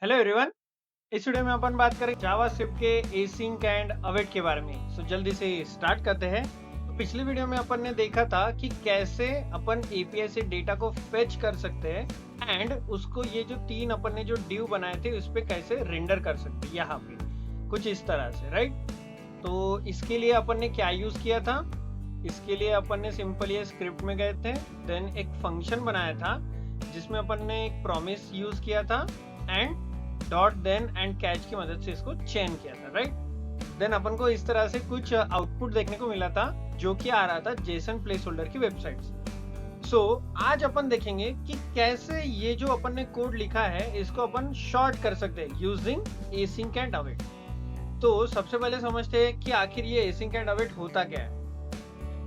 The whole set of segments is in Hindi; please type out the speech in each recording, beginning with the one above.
Hello everyone. इस वीडियो में अपन बात करें जावास्क्रिप्ट के एसिंक एंड अवेट के बारे में। जल्दी से स्टार्ट करते हैं। तो पिछली वीडियो में अपन ने देखा था कि कैसे अपन एपीआई से डेटा को फेच कर सकते हैं एंड उसको ये जो तीन अपन ने जो डिव बनाए थे उस पर कैसे रेंडर कर सकते हैं यहाँ पे कुछ इस तरह से, राइट। तो इसके लिए अपन ने क्या यूज किया था? इसके लिए अपन ने सिंपल ये स्क्रिप्ट में गए थे, देन एक फंक्शन बनाया था जिसमें अपन ने एक प्रॉमिस यूज किया था and dot then and catch की मदद से इसको चेन किया था, राइट। देन अपन को इस तरह से कुछ आउटपुट देखने को मिला था जो कि आ रहा था जेसन प्लेस होल्डर की वेबसाइट से। सो आज अपन देखेंगे कि कैसे ये जो अपन ने कोड लिखा है इसको अपन शॉर्ट कर सकते हैं यूजिंग एसिंक एंड अवेट। तो सबसे पहले समझते हैं कि आखिर ये एसिंक एंड अवेट होता क्या है।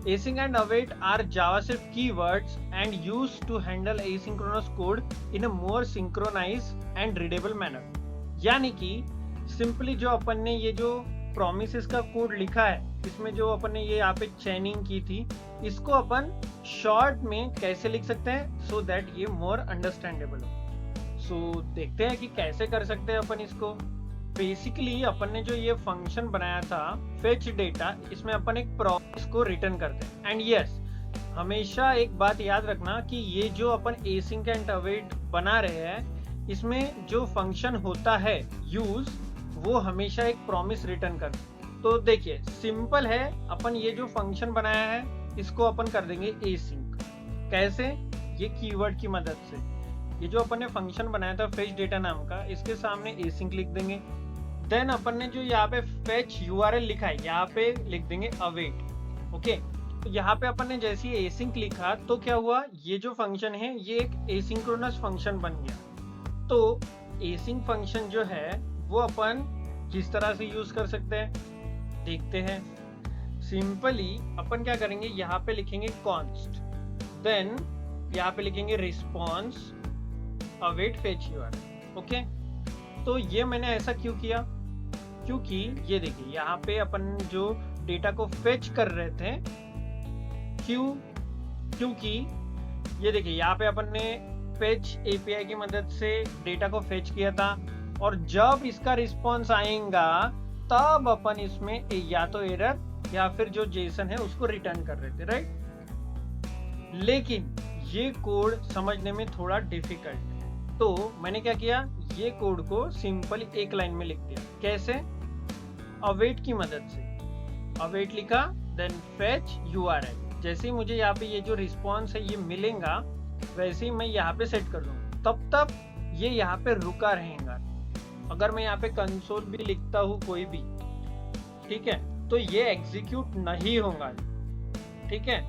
Async and await are JavaScript keywords and used to handle asynchronous code in a more synchronized and readable manner। यानी कि सिंपली जो अपन ने ये जो प्रोमिसेस का कोड लिखा है इसमें जो अपन ने ये यहाँ पे चेनिंग की थी इसको अपन शॉर्ट में कैसे लिख सकते हैं सो दैट ये मोर अंडरस्टैंडेबल हो। सो देखते हैं कि कैसे कर सकते हैं अपन इसको। बेसिकली अपन ने जो ये फंक्शन बनाया था फेच डेटा, इसमें अपन एक प्रॉमिस को रिटर्न करते हैं एंड यस हमेशा एक बात याद रखना कि ये जो अपन एसिंक एंड अवेट बना रहे हैं इसमें जो फंक्शन होता है यूज वो हमेशा एक प्रॉमिस रिटर्न करता है। तो देखिए सिंपल है, अपन ये जो फंक्शन बनाया है इसको अपन कर देंगे एसिंक। कैसे? ये कीवर्ड की मदद से। ये जो अपन ने फंक्शन बनाया था फेच डेटा नाम का, इसके सामने एसिंक लिख देंगे। देन अपन ने जो यहाँ पे फेच यूआरएल लिखा है यहाँ पे लिख देंगे अवेट। ओके, तो यहाँ पे अपन ने जैसे ही एसिंक लिखा तो क्या हुआ, ये जो फंक्शन है ये एक एसिंक्रोनस फंक्शन बन गया। तो एसिंक फंक्शन जो है वो अपन किस तरह से यूज कर सकते हैं देखते हैं। सिंपली अपन क्या करेंगे, यहाँ पे लिखेंगे कॉन्स्ट, देन यहाँ पे लिखेंगे response await fetch URL. Okay, तो ये मैंने ऐसा क्यों किया, क्योंकि ये देखिए यहाँ पे अपन जो डेटा को फेच कर रहे थे क्योंकि ये देखिए यहाँ पे अपन ने फेच एपीआई की मदद से डेटा को फेच किया था और जब इसका रिस्पॉन्स आएगा तब अपन इसमें या तो एरर या फिर जो जेसन है उसको रिटर्न कर रहे थे, राइट। लेकिन ये कोड समझने में थोड़ा डिफिकल्ट है, तो मैंने क्या किया, ये कोड को सिंपल एक लाइन में लिख दिया। कैसे? अवेट की मदद से। अवेट लिखा, देन फेच यूआरएल। जैसे ही मुझे यहाँ पे ये जो रिस्पॉन्स है ये मिलेगा वैसे ही मैं यहाँ पे सेट कर दूंगा, तब तक ये यहाँ पे रुका रहेगा। अगर मैं यहाँ पे कंसोल भी लिखता हूँ कोई भी, ठीक है, तो ये एग्जीक्यूट नहीं होगा, ठीक है।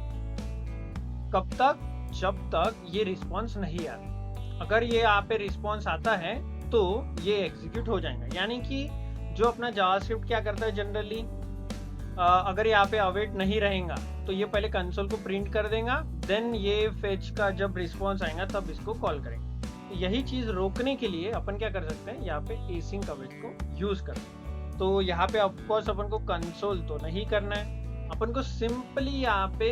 कब तक? जब तक ये रिस्पॉन्स नहीं आता। अगर ये यहाँ पे रिस्पॉन्स आता है तो ये एग्जीक्यूट हो जाएगा। यानी कि जो अपना जावास्क्रिप्ट क्या करता है जनरली, अगर यहाँ पे अवेट नहीं रहेगा तो ये पहले कंसोल को प्रिंट कर देगा, देन ये फेच का जब रिस्पॉन्स आएगा तब इसको कॉल करेंगे। तो यही चीज रोकने के लिए अपन क्या कर सकते हैं, यहाँ पे एसिंक अवेट को यूज कर सकते हैं। तो यहाँ पे ऑफकोर्स अपन को कंसोल तो नहीं करना है, अपन को सिंपली यहाँ पे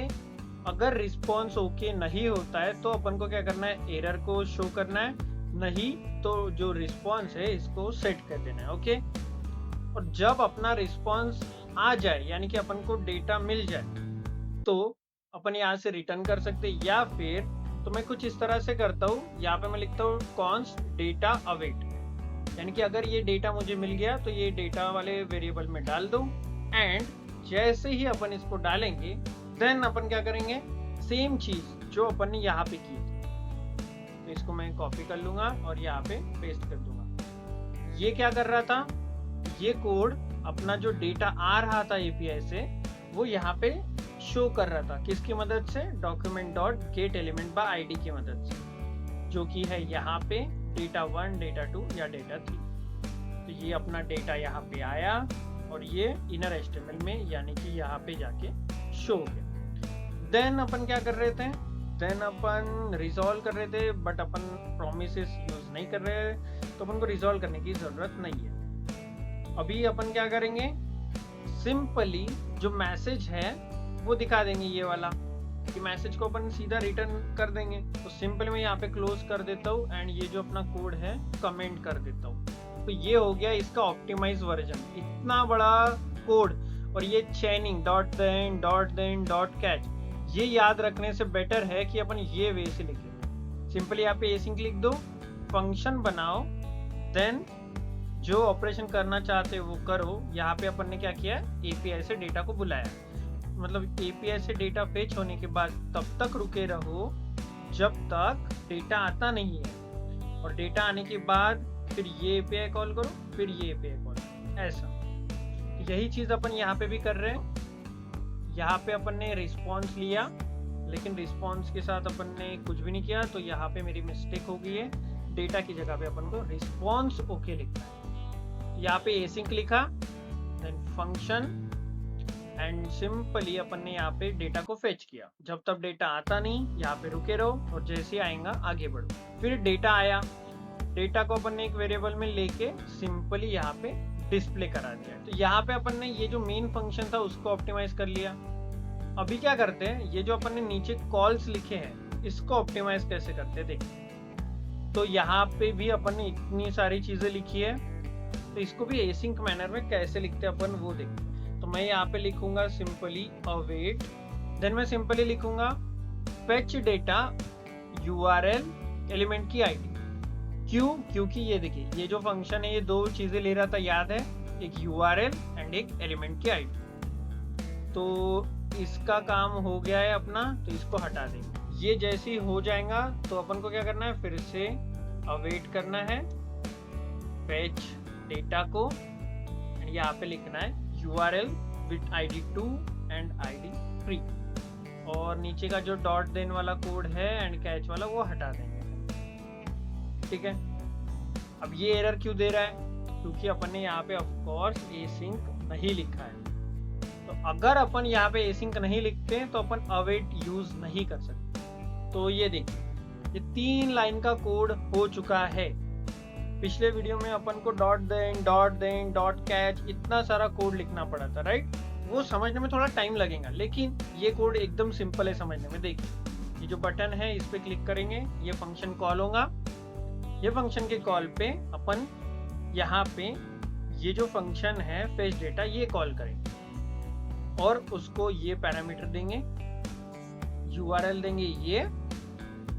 अगर रिस्पॉन्स ओके नहीं होता है तो अपन को क्या करना है, एरर को शो करना है, नहीं तो जो रिस्पॉन्स है इसको सेट कर देना है। ओके, और जब अपना रिस्पॉन्स आ जाए यानी कि अपन को डेटा मिल जाए तो अपन यहाँ से रिटर्न कर सकते हैं, या फिर तो मैं कुछ इस तरह से करता हूँ, यहाँ पे मैं लिखता हूँ कॉन्स्ट डेटा अवेट। यानी कि अगर ये डेटा मुझे मिल गया तो ये डेटा वाले वेरिएबल में डाल दूँ एंड जैसे ही अपन इसको डालेंगे देन अपन क्या करेंगे, सेम चीज जो अपन ने यहाँ पे की थी, तो इसको मैं कॉपी कर लूंगा और यहाँ पे पेस्ट कर दूंगा। ये क्या कर रहा था, ये कोड अपना जो डेटा आ रहा था एपीआई से वो यहाँ पे शो कर रहा था, किसकी मदद से, document dot gate element by ID की मदद से, जो कि है यहाँ पे डेटा 1, डेटा 2 या डेटा 3। तो ये अपना डेटा यहाँ पे आया और ये इनर एचटीएमएल में यानी कि यहाँ पे जाके शो हो गया। देन अपन क्या कर रहे थे, देन अपन रिजॉल्व कर रहे थे, बट अपन प्रोमिसेस यूज नहीं कर रहे तो अपन को रिजॉल्व करने की जरूरत नहीं है। अभी अपन क्या करेंगे, सिंपली जो मैसेज है वो दिखा देंगे ये वाला, कि मैसेज को अपन सीधा रिटर्न कर देंगे। तो सिंपल मैं यहाँ पे क्लोज कर देता हूँ एंड ये जो अपना कोड है कमेंट कर देता हूँ। तो ये हो गया इसका ऑप्टिमाइज वर्जन। इतना बड़ा कोड और ये चेनिंग डॉट कैच, ये याद रखने से बेटर है कि अपन ये वे से लिखें। सिंपली यहाँ पे एसिंक लिख दो, फंक्शन बनाओ, देन जो ऑपरेशन करना चाहते हो वो करो। यहाँ पे अपन ने क्या किया, एपीआई से डेटा को बुलाया, मतलब एपीआई से डेटा फेच होने के बाद तब तक रुके रहो जब तक डेटा आता नहीं है, और डेटा आने के बाद फिर ये एपीआई कॉल करो, फिर ये एपीआई कॉल करो, ऐसा। यही चीज अपन यहाँ पे भी कर रहे हैं। यहाँ पे अपन ने रिस्पॉन्स लिया, लेकिन रिस्पॉन्स के साथ अपन ने कुछ भी नहीं किया, तो यहाँ पे मेरी मिस्टेक हो गई है। डेटा की जगह पे अपन को रिस्पॉन्स ओके लिखना है। यहाँ पे एसिंक लिखा, देन फंक्शन एंड सिंपली अपन ने यहाँ पे डेटा को फेच किया। जब तक डेटा आता नहीं यहाँ पे रुके रहो, और जैसे ही आएगा आगे बढ़ो। फिर डेटा आया, डेटा को अपन ने एक वेरिएबल में लेके सिंपली यहाँ पे डिस्प्ले करा दिया। तो यहाँ पे अपन ने ये जो मेन फंक्शन था उसको ऑप्टिमाइज कर लिया। अभी क्या करते हैं, ये जो अपन ने नीचे कॉल्स लिखे हैं इसको ऑप्टिमाइज कैसे करते हैं देखिए। तो यहाँ पे भी अपन ने इतनी सारी चीजें लिखी है, तो इसको भी एसिंक मैनर में कैसे लिखते हैं अपन वो देखते हैं। तो मैं यहाँ पे लिखूंगा सिंपली अवेट, देन मैं सिंपली लिखूंगा फेच डेटा यूआरएल एलिमेंट की आईडी। क्यों? क्योंकि ये देखिए ये जो फंक्शन है ये दो चीजें ले रहा था, याद है, एक यूआरएल एंड एक एलिमेंट की आईडी। तो इसका काम हो गया है अपना, तो इसको हटा देंगे। ये जैसे ही हो जाएगा तो अपन को क्या करना है, फिर से अवेट करना है फेच डेटा को, एंड यहाँ पे लिखना है URL with ID2 and ID3, और नीचे का जो डॉट देन वाला कोड है एंड कैच वाला वो हटा देंगे। ठीक है, अब ये एरर क्यों दे रहा है, क्योंकि अपन ने यहाँ पे ऑफ कोर्स एसिंक नहीं लिखा है। तो अगर अपन यहाँ पे एसिंक नहीं लिखते तो अपन अवेट यूज नहीं कर सकते। तो ये देखिए ये 3 लाइन का कोड हो चुका है। पिछले वीडियो में अपन को डॉट कैच इतना सारा कोड लिखना पड़ा था, राइट। वो समझने में थोड़ा टाइम लगेगा, लेकिन ये कोड एकदम सिंपल है समझने में। देखिए ये जो बटन है इस पे क्लिक करेंगे, ये फंक्शन कॉल होगा। ये फंक्शन के कॉल पे अपन यहाँ पे ये जो फंक्शन है फेच डेटा ये कॉल करेंगे, और उसको ये पैरामीटर देंगे, यूआरएल देंगे, ये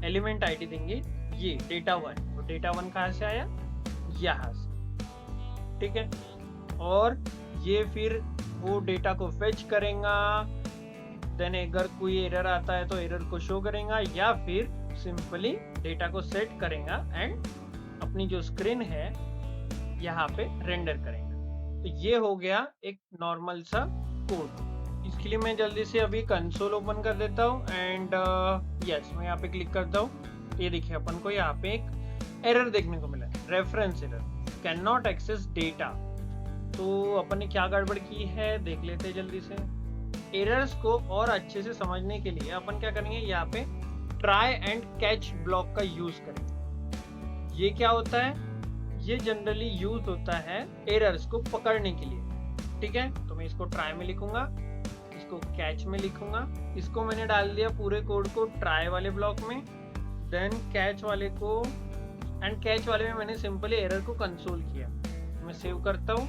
एलिमेंट आईडी देंगे, ये डेटा1। तो डेटा1 कहाँ से आया, यहाँ से। ठीक है, और ये फिर वो डेटा को फेच करेगा, देन अगर कोई एरर आता है तो एरर को शो करेगा, या फिर सिंपली डेटा को सेट करेगा एंड अपनी जो स्क्रीन है यहाँ पे रेंडर करेगा। तो ये हो गया एक नॉर्मल सा कोड। इसके लिए मैं जल्दी से अभी कंसोल ओपन कर देता हूँ एंड यस मैं यहाँ पे क्लिक करता हूँ। ये देखिए अपन को यहाँ पे एक एरर देखने को मिला है, reference error, can not access data. तो अपन ने क्या गड़बड़ की है देख लेते हैं जल्दी से। एरर्स को और अच्छे से समझने के लिए अपन क्या करेंगे, यहाँ पे ट्राई एंड कैच ब्लॉक का यूज करेंगे। ये क्या होता है, ये जनरली यूज होता है एरर्स को पकड़ने के लिए। ठीक है, तो मैं इसको ट्राई में लिखूंगा, इसको कैच में लिखूंगा। इसको मैंने डाल दिया पूरे कोड को ट्राई वाले ब्लॉक में, देन कैच वाले को, एंड कैच वाले में मैंने सिंपली एरर को कंसोल किया। मैं सेव करता हूँ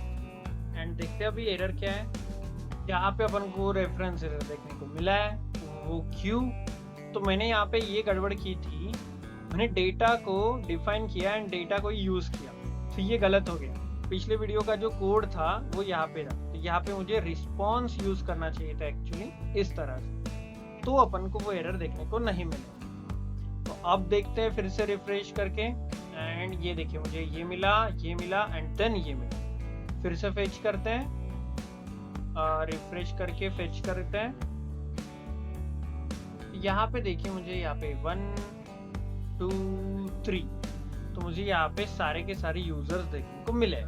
एंड देखते हैं अभी एरर क्या है। यहाँ पे अपन को रेफरेंस एरर देखने को मिला है। वो क्यों, तो मैंने यहाँ पे ये गड़बड़ की थी, मैंने डेटा को डिफाइन किया एंड डेटा को यूज किया, तो ये गलत हो गया। पिछले वीडियो का जो कोड था वो यहाँ पे था, तो यहाँ पे मुझे रिस्पॉन्स यूज करना चाहिए था एक्चुअली इस तरह से, तो अपन को वो एरर देखने को नहीं मिला। तो अब देखते हैं फिर से रिफ्रेश करके, एंड ये देखिए मुझे ये मिला एंड देन ये मिला। फिर से फेच करते हैं, रिफ्रेश करके फेच करते हैं। यहाँ पे देखिए मुझे यहाँ पे 1 2 3, तो मुझे यहाँ पे सारे के सारे यूजर्स देखने को मिले।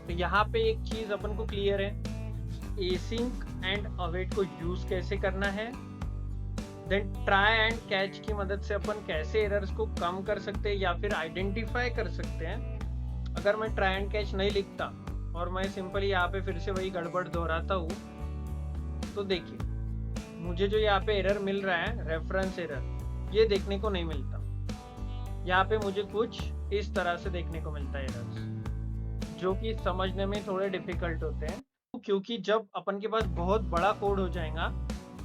तो यहाँ पे एक चीज अपन को क्लियर है, एसिंक एंड अवेट को यूज कैसे करना है, देन ट्राई एंड कैच की मदद से अपन कैसे एरर्स को कम कर सकते हैं या फिर आइडेंटिफाई कर सकते हैं। अगर मैं ट्राई एंड कैच नहीं लिखता और मैं सिंपली यहाँ पे फिर से वही गड़बड़ दोहराता हूँ, तो देखिए मुझे जो यहाँ पे एरर मिल रहा है रेफरेंस एरर, ये देखने को नहीं मिलता। यहाँ पे मुझे कुछ इस तरह से देखने को मिलता है एरर्स, जो कि समझने में थोड़े डिफिकल्ट होते हैं, क्योंकि जब अपन के पास बहुत बड़ा कोड हो जाएगा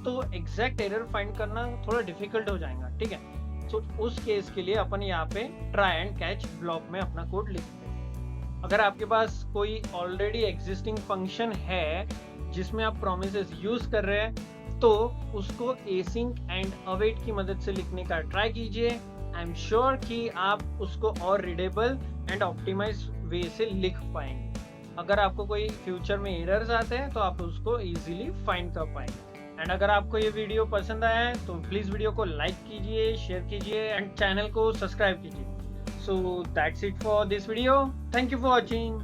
तो एग्जैक्ट एरर फाइंड करना थोड़ा डिफिकल्ट हो जाएगा, ठीक है। तो उस केस के लिए अपन यहाँ पे ट्राई एंड कैच ब्लॉक में अपना कोड लिखते हैं। अगर आपके पास कोई ऑलरेडी एग्जिस्टिंग फंक्शन है जिसमें आप प्रोमिसेस यूज कर रहे हैं, तो उसको एसिंक एंड अवेट की मदद से लिखने का ट्राई कीजिए। आई एम श्योर कि आप उसको और रीडेबल एंड ऑप्टिमाइज वे से लिख पाएंगे। अगर आपको कोई फ्यूचर में एरर्स आते हैं तो आप उसको इजीली फाइंड कर पाएंगे। एंड अगर आपको ये वीडियो पसंद आया है तो प्लीज़ वीडियो को लाइक कीजिए, शेयर कीजिए एंड चैनल को सब्सक्राइब कीजिए। So that's it for this video. Thank you for watching.